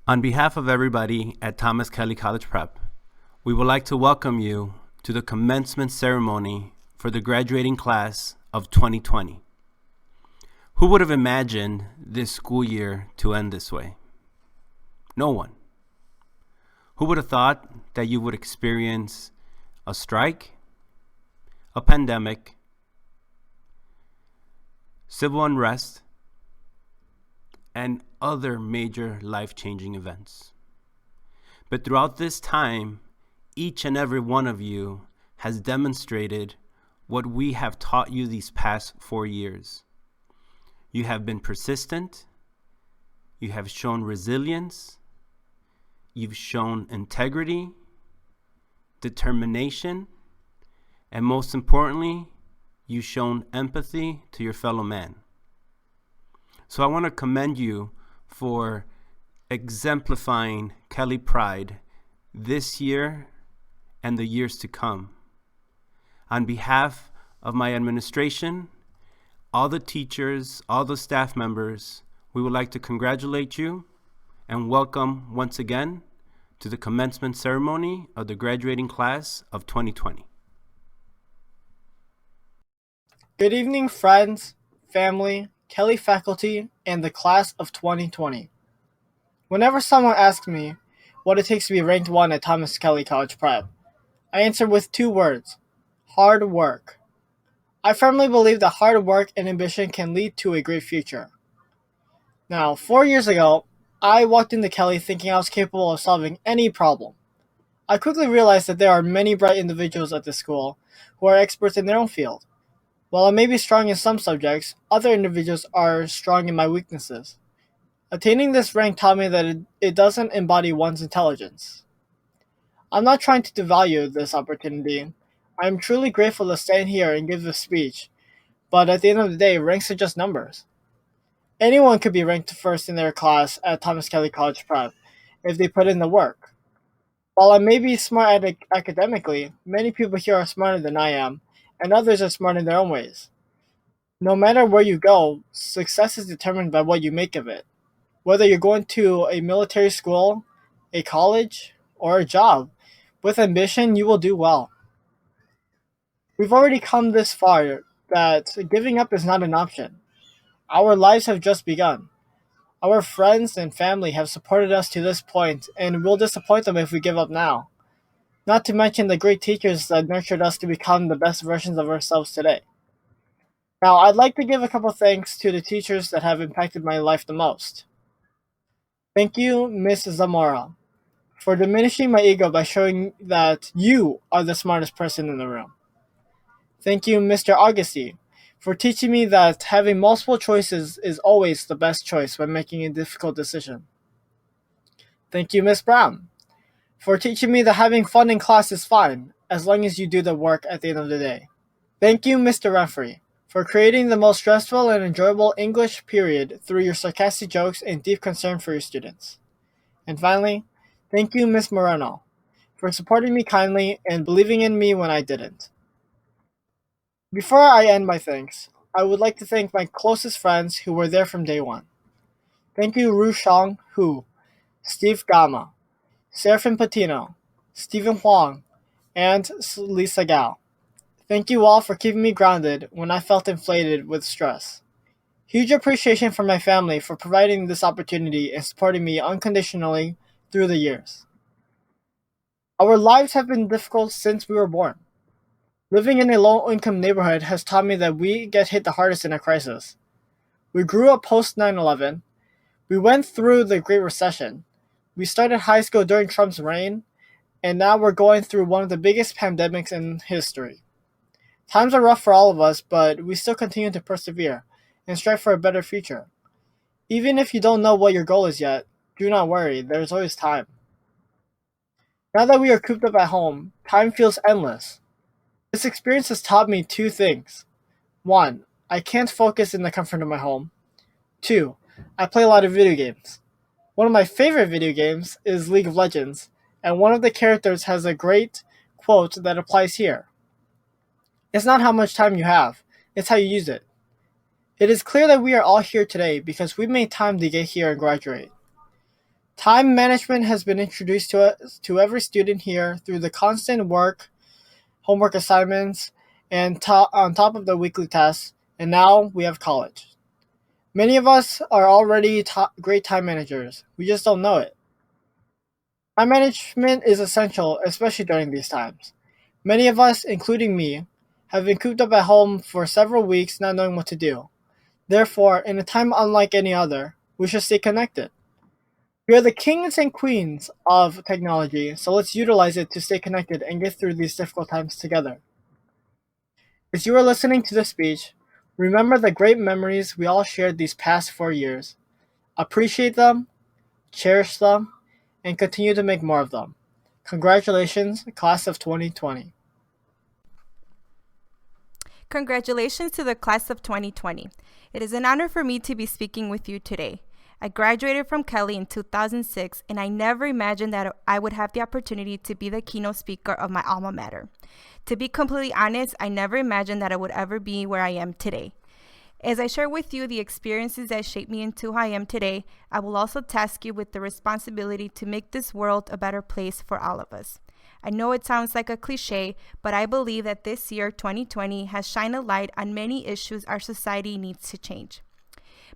On behalf of everybody at Thomas Kelly College Prep, we would like to welcome you to the commencement ceremony for the graduating class of 2020. Who would have imagined this school year to end this way? No one. Who would have thought that you would experience a strike, a pandemic, civil unrest, and other major life-changing events? But throughout this time, each and every one of you has demonstrated what we have taught you these past 4 years. You have been persistent, you have shown resilience, you've shown integrity, determination, and most importantly, you've shown empathy to your fellow man. So I want to commend you for exemplifying Kelly Pride this year and the years to come. On behalf of my administration, all the teachers, all the staff members, we would like to congratulate you and welcome once again to the commencement ceremony of the graduating class of 2020. Good evening, friends, family, Kelly faculty, and the class of 2020. Whenever someone asks me what it takes to be ranked 1 at Thomas Kelly College Prep, I answer with 2 words: hard work. I firmly believe that hard work and ambition can lead to a great future. Now, 4 years ago, I walked into Kelly thinking I was capable of solving any problem. I quickly realized that there are many bright individuals at this school who are experts in their own field. While I may be strong in some subjects, other individuals are strong in my weaknesses. Attaining this rank taught me that it doesn't embody one's intelligence. I'm not trying to devalue this opportunity. I am truly grateful to stand here and give this speech, but at the end of the day, ranks are just numbers. Anyone could be ranked first in their class at Thomas Kelly College Prep if they put in the work. While I may be smart academically, many people here are smarter than I am, and others are smart in their own ways. No matter where you go, success is determined by what you make of it. Whether you're going to a military school, a college, or a job, with ambition, you will do well. We've already come this far that giving up is not an option. Our lives have just begun. Our friends and family have supported us to this point, and we'll disappoint them if we give up now. Not to mention the great teachers that nurtured us to become the best versions of ourselves today. Now, I'd like to give a couple thanks to the teachers that have impacted my life the most. Thank you, Ms. Zamora, for diminishing my ego by showing that you are the smartest person in the room. Thank you, Mr. Agassi, for teaching me that having multiple choices is always the best choice when making a difficult decision. Thank you, Ms. Brown, for teaching me that having fun in class is fine, as long as you do the work at the end of the day. Thank you, Mr. Referee, for creating the most stressful and enjoyable English period through your sarcastic jokes and deep concern for your students. And finally, thank you, Ms. Moreno, for supporting me kindly and believing in me when I didn't. Before I end my thanks, I would like to thank my closest friends who were there from day one. Thank you, Ru Shang Hu, Steve Gama, Serafin Patino, Stephen Huang, and Lisa Gao. Thank you all for keeping me grounded when I felt inflated with stress. Huge appreciation from my family for providing this opportunity and supporting me unconditionally through the years. Our lives have been difficult since we were born. Living in a low-income neighborhood has taught me that we get hit the hardest in a crisis. We grew up post 9/11. We went through the Great Recession. We started high school during Trump's reign, and now we're going through one of the biggest pandemics in history. Times are rough for all of us, but we still continue to persevere and strive for a better future. Even if you don't know what your goal is yet, do not worry, there's always time. Now that we are cooped up at home, time feels endless. This experience has taught me 2 things. 1, I can't focus in the comfort of my home. 2, I play a lot of video games. One of my favorite video games is League of Legends, and one of the characters has a great quote that applies here. It's not how much time you have, it's how you use it. It is clear that we are all here today because we made time to get here and graduate. Time management has been introduced to every student here through the constant work, homework assignments, and on top of the weekly tests, and now we have college. Many of us are already great time managers. We just don't know it. Time management is essential, especially during these times. Many of us, including me, have been cooped up at home for several weeks not knowing what to do. Therefore, in a time unlike any other, we should stay connected. We are the kings and queens of technology, so let's utilize it to stay connected and get through these difficult times together. As you are listening to this speech, remember the great memories we all shared these past 4 years. Appreciate them, cherish them, and continue to make more of them. Congratulations, class of 2020. Congratulations to the class of 2020. It is an honor for me to be speaking with you today. I graduated from Kelly in 2006, and I never imagined that I would have the opportunity to be the keynote speaker of my alma mater. To be completely honest, I never imagined that I would ever be where I am today. As I share with you the experiences that shaped me into who I am today, I will also task you with the responsibility to make this world a better place for all of us. I know it sounds like a cliche, but I believe that this year, 2020, has shined a light on many issues our society needs to change.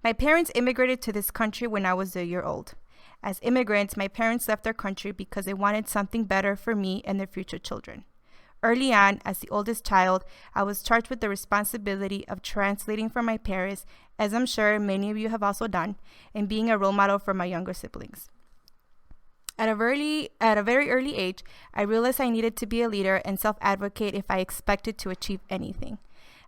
My parents immigrated to this country when I was a year old. As immigrants, my parents left their country because they wanted something better for me and their future children. Early on, as the oldest child, I was charged with the responsibility of translating for my parents, as I'm sure many of you have also done, and being a role model for my younger siblings. At a very early age, I realized I needed to be a leader and self-advocate if I expected to achieve anything.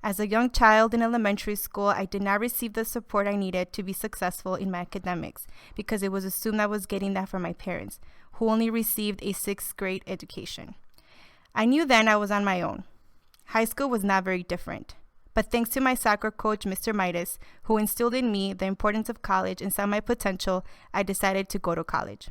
As a young child in elementary school, I did not receive the support I needed to be successful in my academics because it was assumed I was getting that from my parents, who only received a 6th grade education. I knew then I was on my own. High school was not very different. But thanks to my soccer coach, Mr. Midas, who instilled in me the importance of college and saw my potential, I decided to go to college.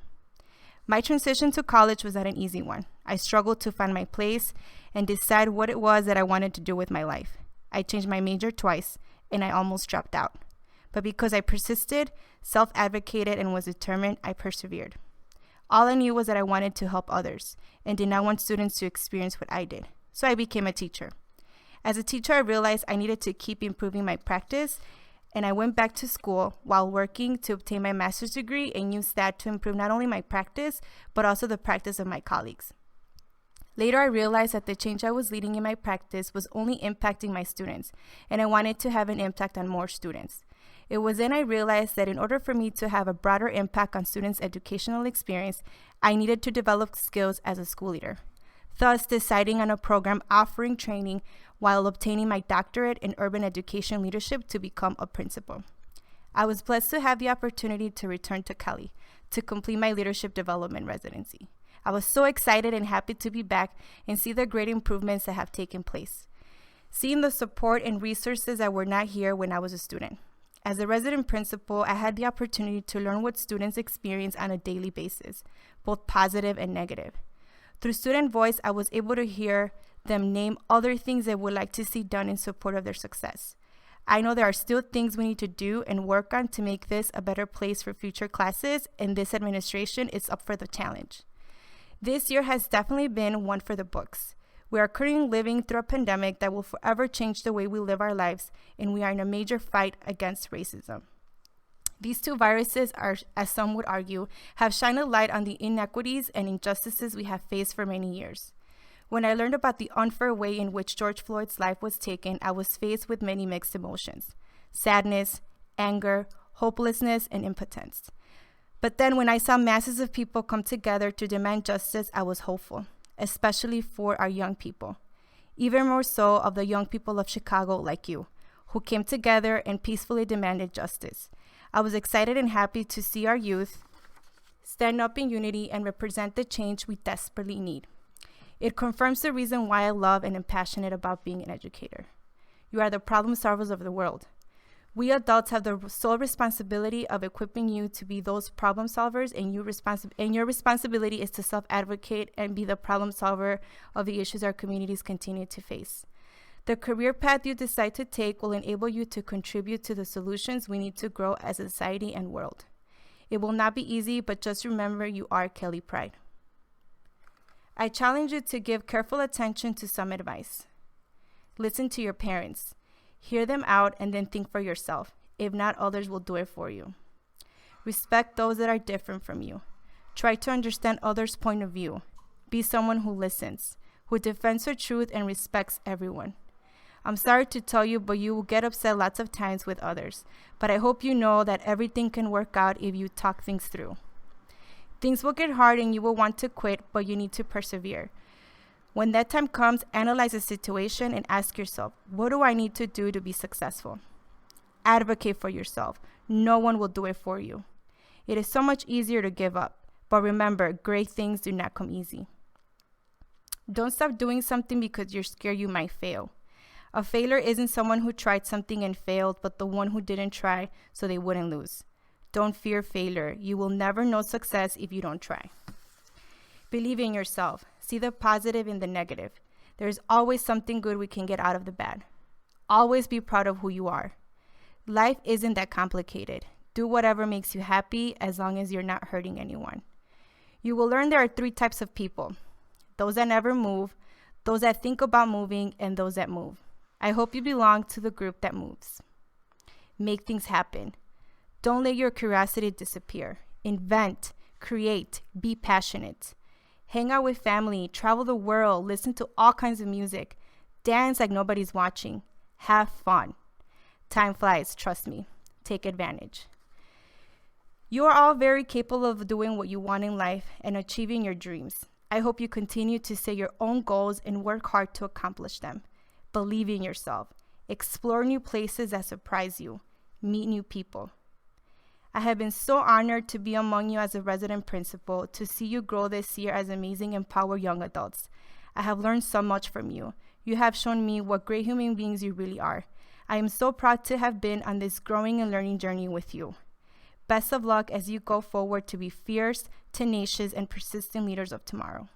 My transition to college was not an easy one. I struggled to find my place and decide what it was that I wanted to do with my life. I changed my major twice, and I almost dropped out. But because I persisted, self-advocated, and was determined, I persevered. All I knew was that I wanted to help others and did not want students to experience what I did. So I became a teacher. As a teacher, I realized I needed to keep improving my practice, and I went back to school while working to obtain my master's degree and used that to improve not only my practice, but also the practice of my colleagues. Later, I realized that the change I was leading in my practice was only impacting my students, and I wanted to have an impact on more students. It was then I realized that in order for me to have a broader impact on students' educational experience, I needed to develop skills as a school leader. Thus, deciding on a program offering training while obtaining my doctorate in urban education leadership to become a principal. I was blessed to have the opportunity to return to Kelly to complete my leadership development residency. I was so excited and happy to be back and see the great improvements that have taken place. Seeing the support and resources that were not here when I was a student. As a resident principal, I had the opportunity to learn what students experience on a daily basis, both positive and negative. Through student voice, I was able to hear them name other things they would like to see done in support of their success. I know there are still things we need to do and work on to make this a better place for future classes, and this administration is up for the challenge. This year has definitely been one for the books. We are currently living through a pandemic that will forever change the way we live our lives, and we are in a major fight against racism. These two viruses are, as some would argue, have shined a light on the inequities and injustices we have faced for many years. When I learned about the unfair way in which George Floyd's life was taken, I was faced with many mixed emotions: sadness, anger, hopelessness, and impotence. But then when I saw masses of people come together to demand justice, I was hopeful, especially for our young people. Even more so of the young people of Chicago like you, who came together and peacefully demanded justice. I was excited and happy to see our youth stand up in unity and represent the change we desperately need. It confirms the reason why I love and am passionate about being an educator. You are the problem solvers of the world. We adults have the sole responsibility of equipping you to be those problem solvers, and your responsibility is to self-advocate and be the problem solver of the issues our communities continue to face. The career path you decide to take will enable you to contribute to the solutions we need to grow as a society and world. It will not be easy, but just remember you are Kelly Pride. I challenge you to give careful attention to some advice. Listen to your parents. Hear them out and then think for yourself. If not, others will do it for you. Respect those that are different from you. Try to understand others' point of view. Be someone who listens, who defends her truth and respects everyone. I'm sorry to tell you, but you will get upset lots of times with others. But I hope you know that everything can work out if you talk things through. Things will get hard and you will want to quit, but you need to persevere. When that time comes, analyze the situation and ask yourself, what do I need to do to be successful? Advocate for yourself. No one will do it for you. It is so much easier to give up. But remember, great things do not come easy. Don't stop doing something because you're scared you might fail. A failure isn't someone who tried something and failed, but the one who didn't try so they wouldn't lose. Don't fear failure. You will never know success if you don't try. Believe in yourself. See the positive in the negative. There's always something good we can get out of the bad. Always be proud of who you are. Life isn't that complicated. Do whatever makes you happy as long as you're not hurting anyone. You will learn there are 3 types of people. Those that never move, those that think about moving, and those that move. I hope you belong to the group that moves. Make things happen. Don't let your curiosity disappear. Invent, create, be passionate. Hang out with family, travel the world, listen to all kinds of music. Dance like nobody's watching. Have fun. Time flies, trust me. Take advantage. You are all very capable of doing what you want in life and achieving your dreams. I hope you continue to set your own goals and work hard to accomplish them. Believe in yourself. Explore new places that surprise you. Meet new people. I have been so honored to be among you as a resident principal, to see you grow this year as amazing empowered young adults. I have learned so much from you. You have shown me what great human beings you really are. I am so proud to have been on this growing and learning journey with you. Best of luck as you go forward to be fierce, tenacious, and persistent leaders of tomorrow.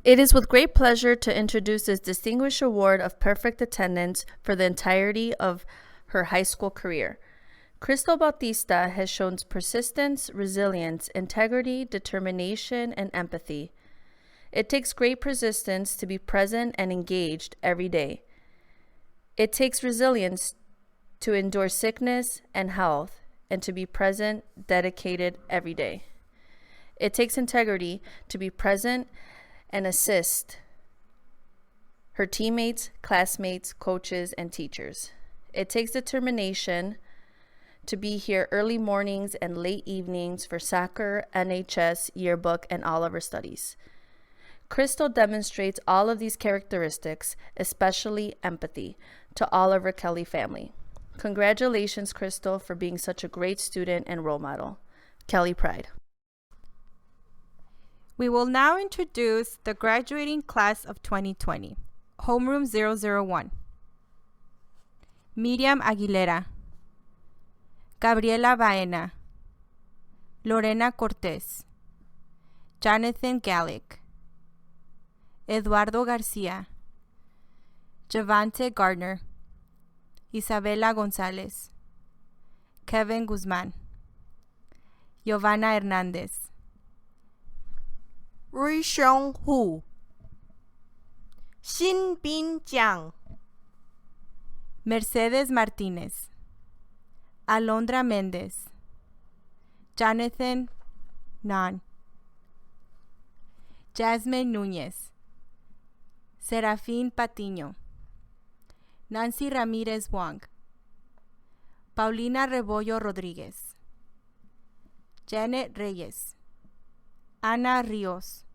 It is with great pleasure to introduce this distinguished award of perfect attendance for the entirety of her high school career. Crystal Bautista has shown persistence, resilience, integrity, determination, and empathy. It takes great persistence to be present and engaged every day. It takes resilience to endure sickness and health and to be present, dedicated every day. It takes integrity to be present and assist her teammates, classmates, coaches, and teachers. It takes determination to be here early mornings and late evenings for soccer, NHS, yearbook, and all of her studies. Crystal demonstrates all of these characteristics, especially empathy, to all of her Kelly family. Congratulations, Crystal, for being such a great student and role model. Kelly Pride. We will now introduce the graduating class of 2020, Homeroom 001. Miriam Aguilera, Gabriela Baena, Lorena Cortez, Jonathan Gallick, Eduardo Garcia, Javante Gardner, Isabela Gonzalez, Kevin Guzman, Giovanna Hernandez, Ruisheng Hu, Xinbin Jiang, Mercedes Martinez, Alondra Mendez, Jonathan Nan, Jasmine Núñez, Serafín Patiño, Nancy Ramírez Wang, Paulina Rebollo Rodríguez, Janet Reyes, Ana Ríos,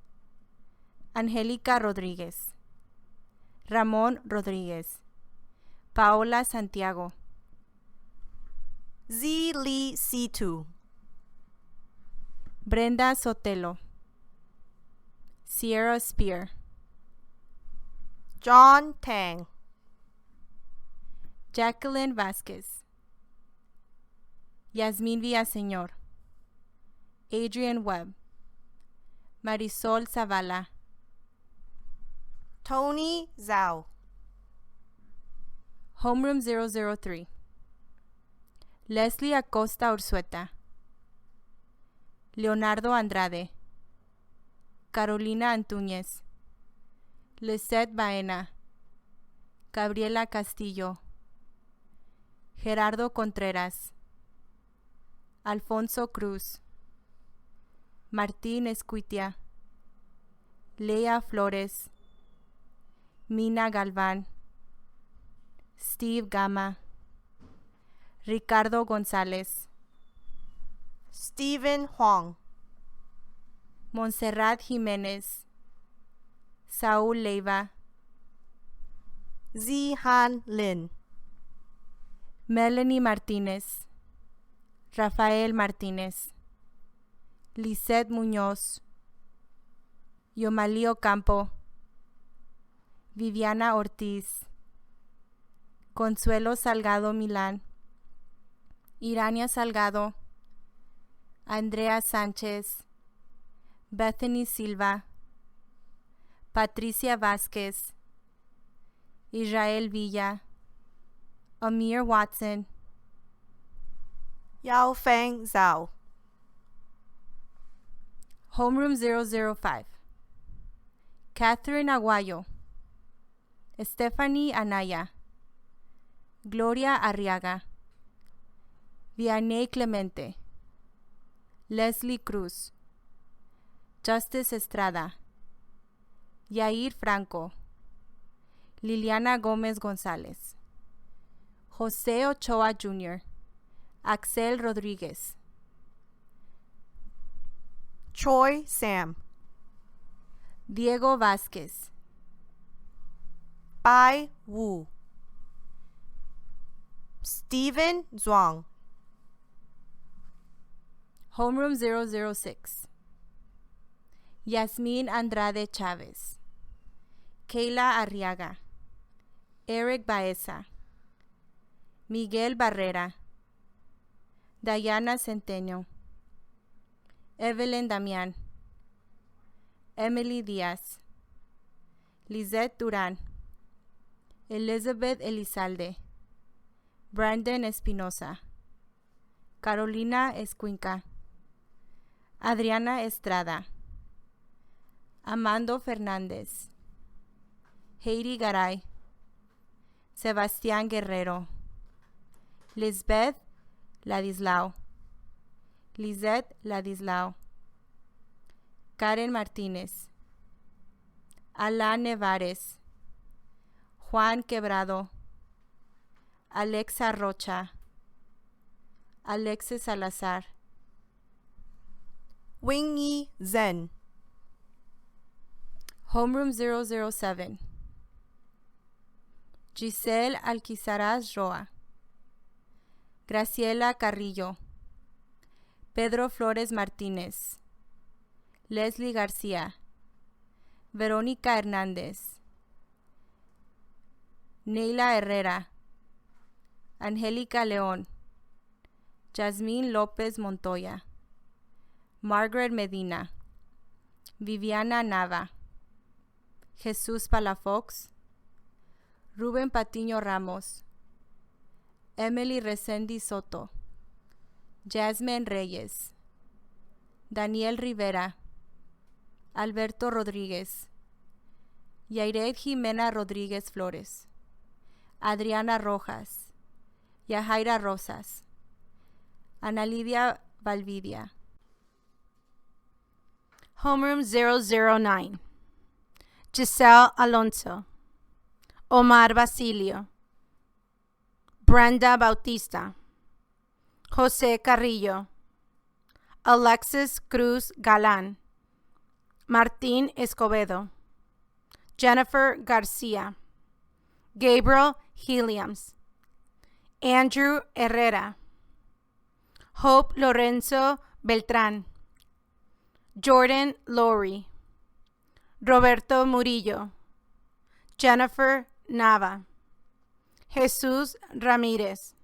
Angélica Rodríguez, Ramón Rodríguez, Paola Santiago, Zili Situ, Brenda Sotelo, Sierra Spear, John Tang, Jacqueline Vasquez, Yasmin Villaseñor, Adrian Webb, Marisol Zavala, Tony Zhao, Homeroom 003, Leslie Acosta Ursueta, Leonardo Andrade, Carolina Antúñez, Lisette Baena, Gabriela Castillo, Gerardo Contreras, Alfonso Cruz, Martín Escuitia, Lea Flores, Mina Galván, Steve Gama, Ricardo González, Stephen Huang, Montserrat Jiménez, Saúl Leiva, Zihan Lin, Melanie Martínez, Rafael Martínez, Lisette Muñoz, Yomalí Ocampo, Viviana Ortiz, Consuelo Salgado Milán, Irania Salgado, Andrea Sánchez, Bethany Silva, Patricia Vázquez, Israel Villa, Amir Watson, Yao Feng Zhao, Homeroom 005, Catherine Aguayo, Stephanie Anaya, Gloria Arriaga, Vianney Clemente, Leslie Cruz, Justice Estrada, Yair Franco, Liliana Gómez González, José Ochoa Jr., Axel Rodríguez, Choi Sam, Diego Vázquez, Bai Wu, Stephen Zhuang, Homeroom 006, Yasmín Andrade Chávez, Kayla Arriaga, Eric Baeza, Miguel Barrera, Dayana Centeno, Evelyn Damián, Emily Díaz, Lizette Durán, Elizabeth Elizalde, Brandon Espinosa, Carolina Escuinca, Adriana Estrada, Amando Fernández, Heidi Garay, Sebastián Guerrero, Lisbeth Ladislao, Lizette Ladislao, Karen Martínez, Alain Nevares, Juan Quebrado, Alexa Rocha, Alexis Salazar, Wingyi Zhen, Homeroom 007, Giselle Alquizaraz Roa, Graciela Carrillo, Pedro Flores Martínez, Leslie García, Verónica Hernández, Neila Herrera, Angélica León, Yasmín López Montoya, Margaret Medina, Viviana Nava, Jesús Palafox, Rubén Patiño Ramos, Emily Resendi Soto, Jasmine Reyes, Daniel Rivera, Alberto Rodríguez, Yairet Jimena Rodríguez Flores, Adriana Rojas, Yajaira Rosas, Ana Lidia Valvidia. Homeroom 009, Giselle Alonso, Omar Basilio, Brenda Bautista, José Carrillo, Alexis Cruz Galán, Martín Escobedo, Jennifer Garcia, Gabriel Heliams, Andrew Herrera, Hope Lorenzo Beltrán, Jordan Lowry, Roberto Murillo, Jennifer Nava, Jesús Ramírez,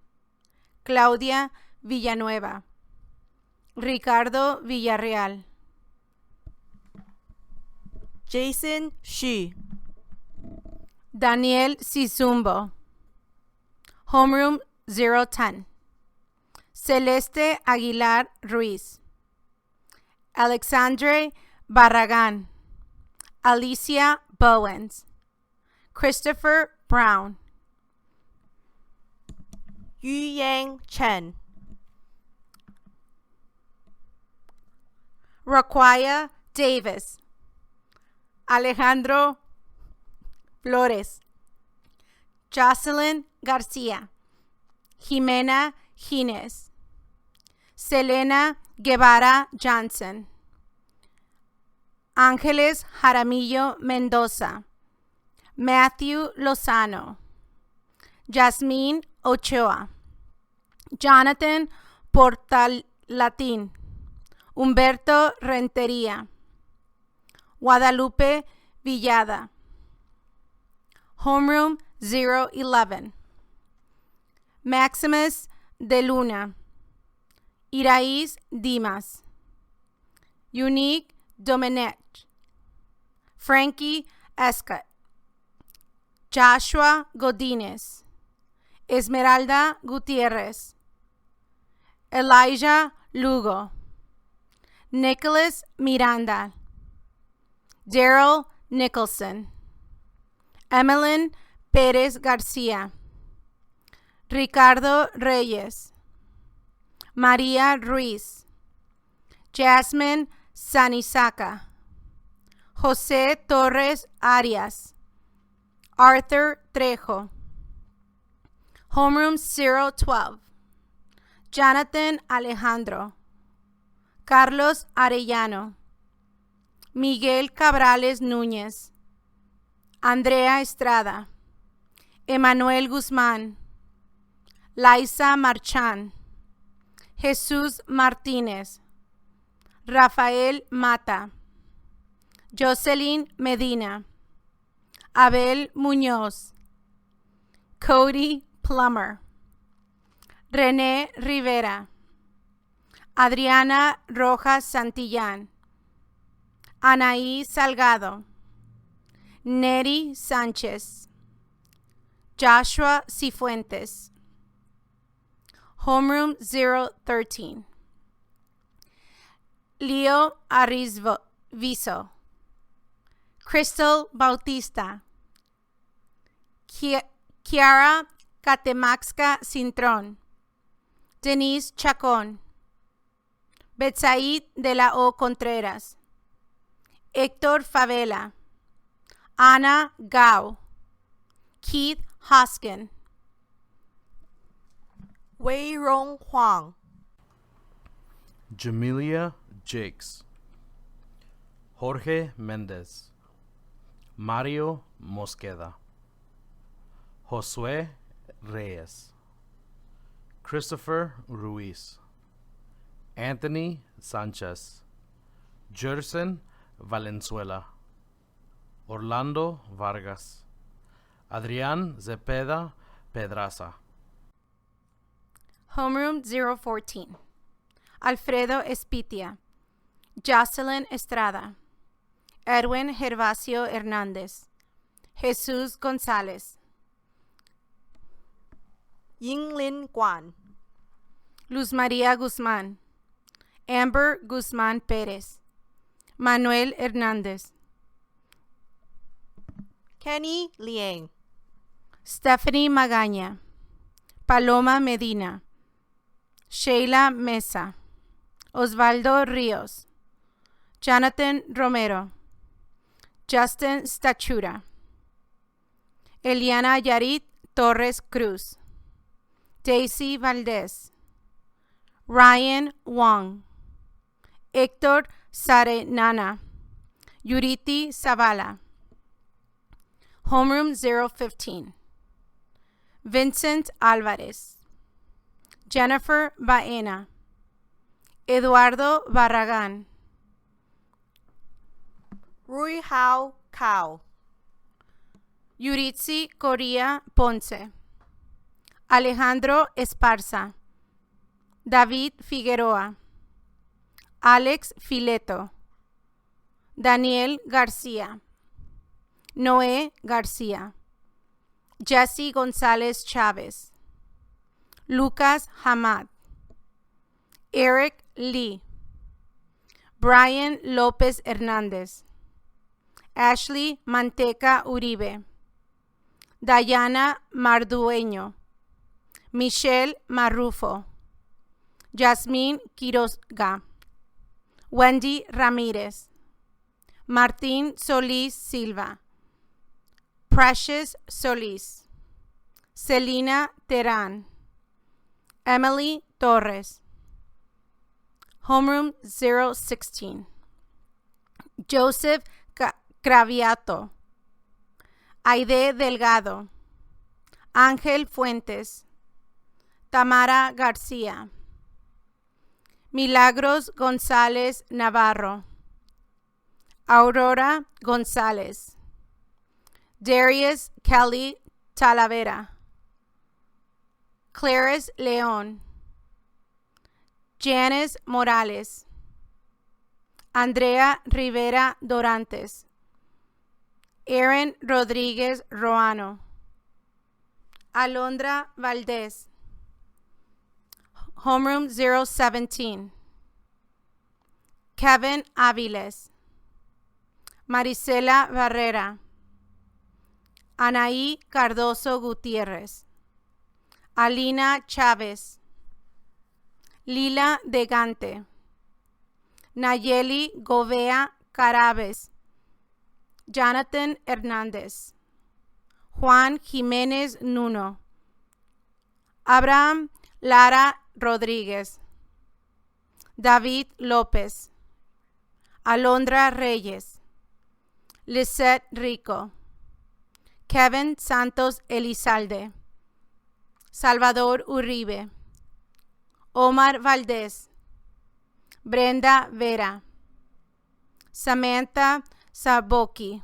Claudia Villanueva, Ricardo Villarreal, Jason Xu, Daniel Sizumbo, Homeroom 010, Celeste Aguilar Ruiz, Alexandre Barragán, Alicia Bowens, Christopher Brown, Yu Yang Chen, Raquaya Davis, Alejandro Flores, Jocelyn Garcia, Jimena Gines, Selena Guevara Johnson, Ángeles Jaramillo Mendoza, Matthew Lozano, Yasmín Ochoa, Jonathan Portalatín, Humberto Rentería, Guadalupe Villada, Homeroom 011, Maximus de Luna, Iraíz Dimas, Unique Domenech, Frankie Escott, Joshua Godínez, Esmeralda Gutiérrez, Elijah Lugo, Nicholas Miranda, Daryl Nicholson, Emelyn Pérez García, Ricardo Reyes, María Ruiz, Jasmine Sanisaca, José Torres Arias, Arthur Trejo, Homeroom 012, Jonathan Alejandro, Carlos Arellano, Miguel Cabrales Núñez, Andrea Estrada, Emanuel Guzmán, Laisa Marchán, Jesús Martínez, Rafael Mata, Jocelyn Medina, Abel Muñoz, Cody Plummer, René Rivera, Adriana Rojas Santillán, Anaí Salgado, Neri Sánchez, Joshua Cifuentes, Homeroom 013, Leo Arrizvizo, Crystal Bautista, Kiara Catemaxca Cintrón, Denise Chacón, Betsaid de la O. Contreras, Héctor Favela, Ana Gao, Keith Hoskin, Wei Rong Huang, Jamelia Jakes, Jorge Mendez, Mario Mosqueda, Josué Reyes, Christopher Ruiz, Anthony Sanchez, Jerson Valenzuela, Orlando Vargas, Adrián Zepeda Pedraza. Homeroom 014, Alfredo Espitia, Jocelyn Estrada, Edwin Gervasio Hernández, Jesús González, Yinglin Guan, Luz María Guzmán, Amber Guzmán Pérez, Manuel Hernández, Kenny Liang, Stephanie Magaña, Paloma Medina, Sheila Mesa, Osvaldo Ríos, Jonathan Romero, Justin Stachura, Eliana Yarit Torres Cruz, Daisy Valdez, Ryan Wong, Héctor Sarenana, Yuriti Zavala. Homeroom 015, Vincent Álvarez, Jennifer Baena, Eduardo Barragán, Rui Hao Cao, Yuritsi Correa Ponce, Alejandro Esparza, David Figueroa, Alex Fileto, Daniel García, Noé García, Jesse González Chávez, Lucas Hamad, Eric Lee, Brian López Hernández, Ashley Manteca Uribe, Dayana Mardueño, Michelle Marrufo, Yasmín Quiroga, Wendy Ramírez, Martín Solís Silva, Precious Solís, Celina Terán, Emily Torres, Homeroom 016, Joseph Craviato, Aide Delgado, Ángel Fuentes, Tamara García, Milagros González Navarro, Aurora González, Darius Kelly Talavera, Clarice León, Janice Morales, Andrea Rivera Dorantes, Aaron Rodríguez Roano, Alondra Valdés, Homeroom 017, Kevin Aviles, Marisela Barrera, Anaí Cardoso Gutiérrez, Alina Chávez, Lila Degante, Nayeli Govea Carabes, Jonathan Hernández, Juan Jiménez Nuno, Abraham Lara Rodríguez, David López, Alondra Reyes, Lisette Rico, Kevin Santos Elizalde, Salvador Uribe, Omar Valdés, Brenda Vera, Samantha Saboki,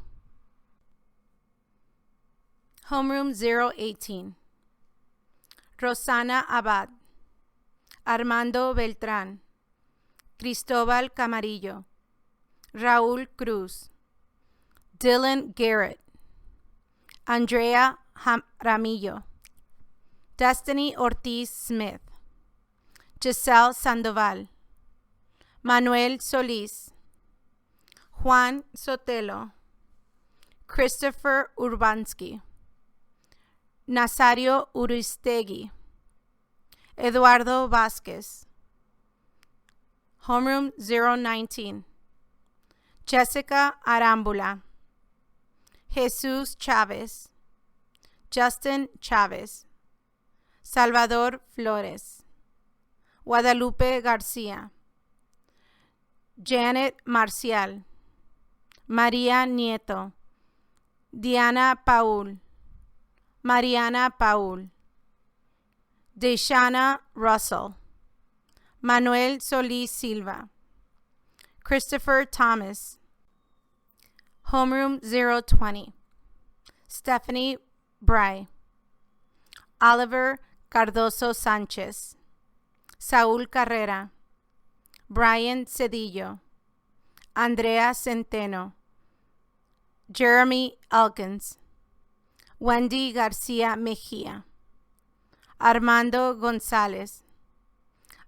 Homeroom 018, Rosana Abad, Armando Beltrán, Cristóbal Camarillo, Raúl Cruz, Dylan Garrett, Andrea Ramillo, Destiny Ortiz Smith, Giselle Sandoval, Manuel Solís, Juan Sotelo, Christopher Urbansky, Nazario Uristegui, Eduardo Vázquez, Homeroom 019, Jessica Arámbula, Jesús Chávez, Justin Chávez, Salvador Flores, Guadalupe García, Janet Marcial, María Nieto, Diana Paul, Mariana Paul, Deshana Russell, Manuel Solís Silva, Christopher Thomas, Homeroom 020, Stephanie Bry, Oliver Cardoso Sánchez, Saúl Carrera, Brian Cedillo, Andrea Centeno, Jeremy Elkins, Wendy García Mejía, Armando González,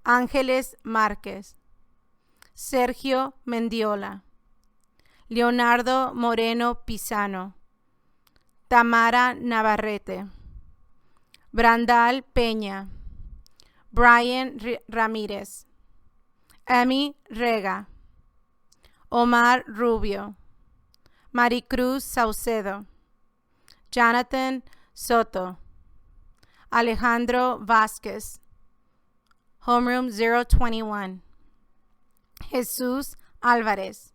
Ángeles Márquez, Sergio Mendiola, Leonardo Moreno Pisano, Tamara Navarrete, Brandal Peña, Brian Ramírez, Emi Rega, Omar Rubio, Maricruz Saucedo, Jonathan Soto, Alejandro Vázquez, Homeroom 021, Jesús Álvarez,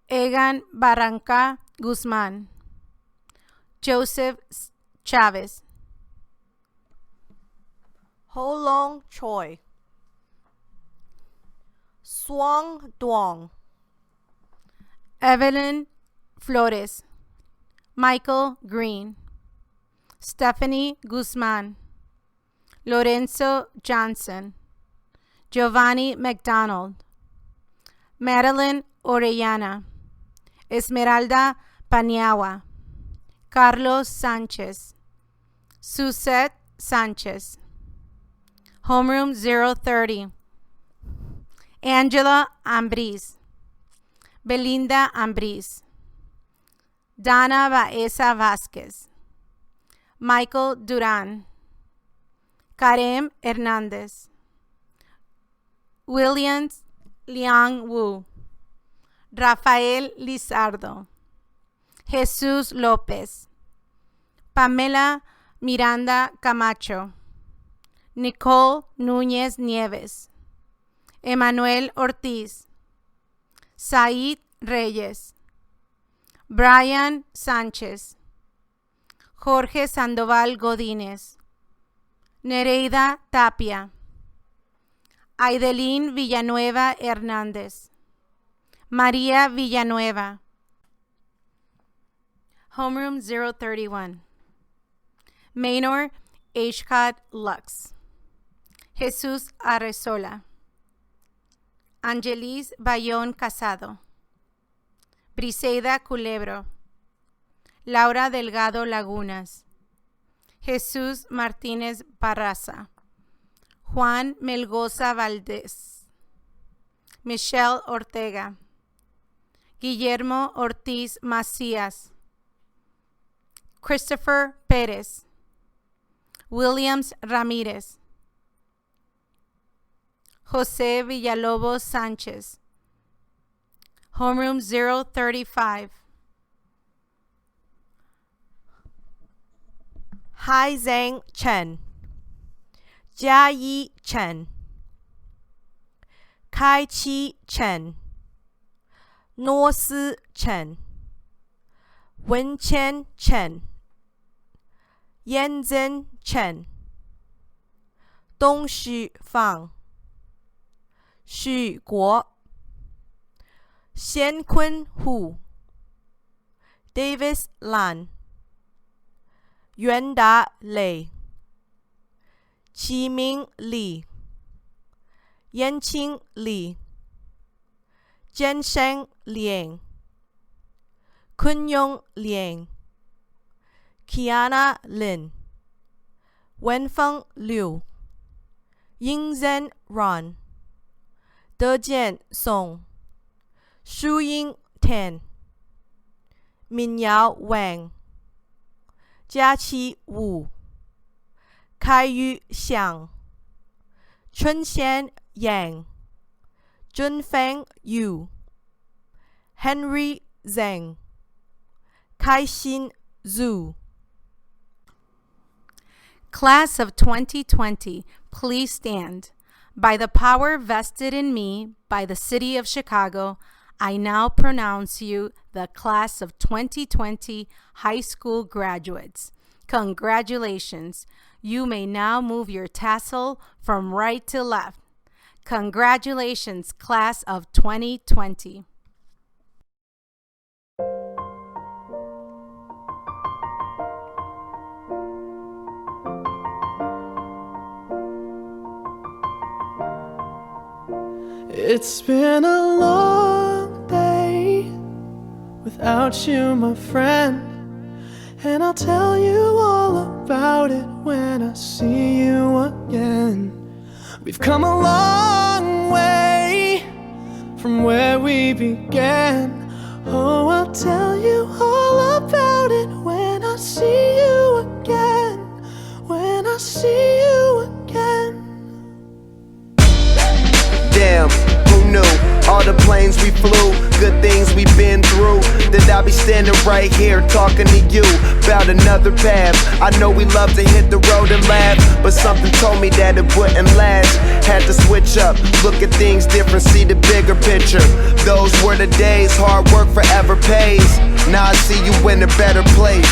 Egan Barranca Guzmán, Joseph Chávez, Ho Long Choi, Suong Duong, Evelyn Flores, Michael Green, Stephanie Guzman, Lorenzo Johnson, Giovanni McDonald, Madeline Orellana, Esmeralda Paniagua, Carlos Sánchez, Suzette Sánchez, Homeroom 030. Angela Ambriz. Belinda Ambriz. Dana Baeza Vázquez. Michael Duran. Karem Hernández. Williams Liang Wu. Rafael Lizardo. Jesús López. Pamela Miranda Camacho. Nicole Núñez Nieves. Emanuel Ortiz. Said Reyes. Brian Sánchez. Jorge Sandoval Godínez. Nereida Tapia. Aidelín Villanueva Hernández. María Villanueva. Homeroom 031. Maynor Ashcott Lux. Jesús Arrezola. Angelis Bayón Casado. Briseida Culebro. Laura Delgado Lagunas. Jesús Martínez Barraza. Juan Melgoza Valdés. Michelle Ortega. Guillermo Ortiz Macías. Christopher Pérez. Williams Ramírez. José Villalobos Sánchez. Homeroom 035. Hai Zhang Chen, Jia Yi Chen, Kai Chi Chen, Nuo Si Chen, Wen Chen Chen, Yanzhen Chen, Dongxu Fang, Xu Guo, Xiankun Hu, Davis Lan, Yuanda Lei, Qiming Li, Yanqing Li, Jiansheng Liang, Kunyong Liang, Kiana Lin, Wenfeng Liu, Yingzhen Ron, Dejian Song, Shuying Tan, Minyao Wang, Jiaqi Wu, Kaiyu Xiang, Chunxian Yang, Junfeng Yu, Henry Zhang, Kaixin Zhu. Class of 2020, please stand. By the power vested in me by the City of Chicago, I now pronounce you the Class of 2020 high school graduates. Congratulations. You may now move your tassel from right to left. Congratulations, Class of 2020. It's been a long day without you, my friend, and I'll tell you all about it when I see you again. We've come a long way from where we began. Oh, I'll tell you all about it when I see you again. When I see you again. Damn, who knew? All the planes we flew, good things we've been through, that I'll be standing right here talking to you about another path. I know we love to hit the road and laugh, but something told me that it wouldn't last. Had to switch up, look at things different, see the bigger picture. Those were the days, hard work forever pays. Now I see you in a better place.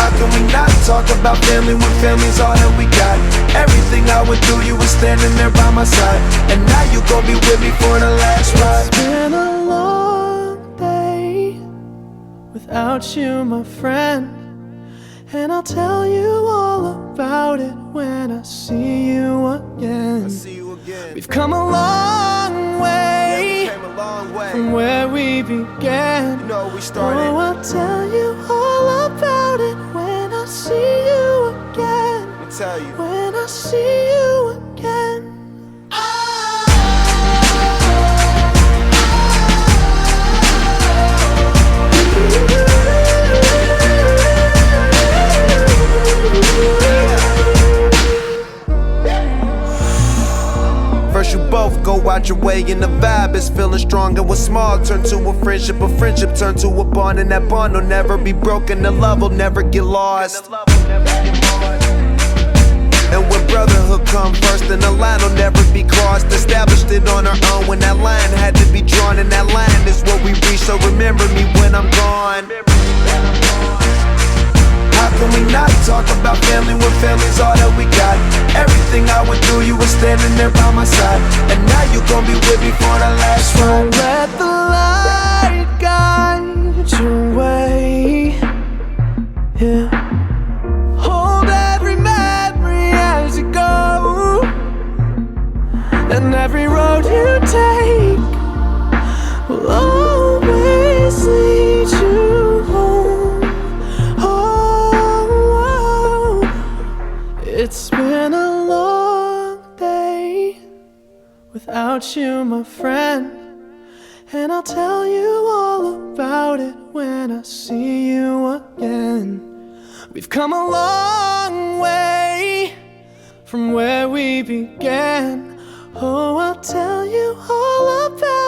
How can we not talk about family when family's all that we got? Everything I went through, you were standing there by my side, and now you gon' be with me for the last ride. It's been a long day without you, my friend, and I'll tell you all about it when I see you again. We've come a long way, from where we began. You know we started. Oh, I'll tell you all about it when I see you again. tell you. When I see you again. First you both go out your way and the vibe is feeling strong, and what's small turn to a friendship turn to a bond, and that bond will never be broken, the love will never get lost. And when brotherhood come first, then the line will never be crossed. Established it on our own when that line had to be drawn, and that line is what we reach, so remember me when I'm gone. How can we not talk about family when family's all that we got? Everything I went through, you were standing there by my side, and now you gon' be with me for the last Don't ride. let the light guide your way. Yeah. Hold every memory as you go, and every road you take will always lead you home. Oh, it's been a long day without you, my friend, and I'll tell you all about it when I see you again. We've come a long way from where we began. Oh, I'll tell you all about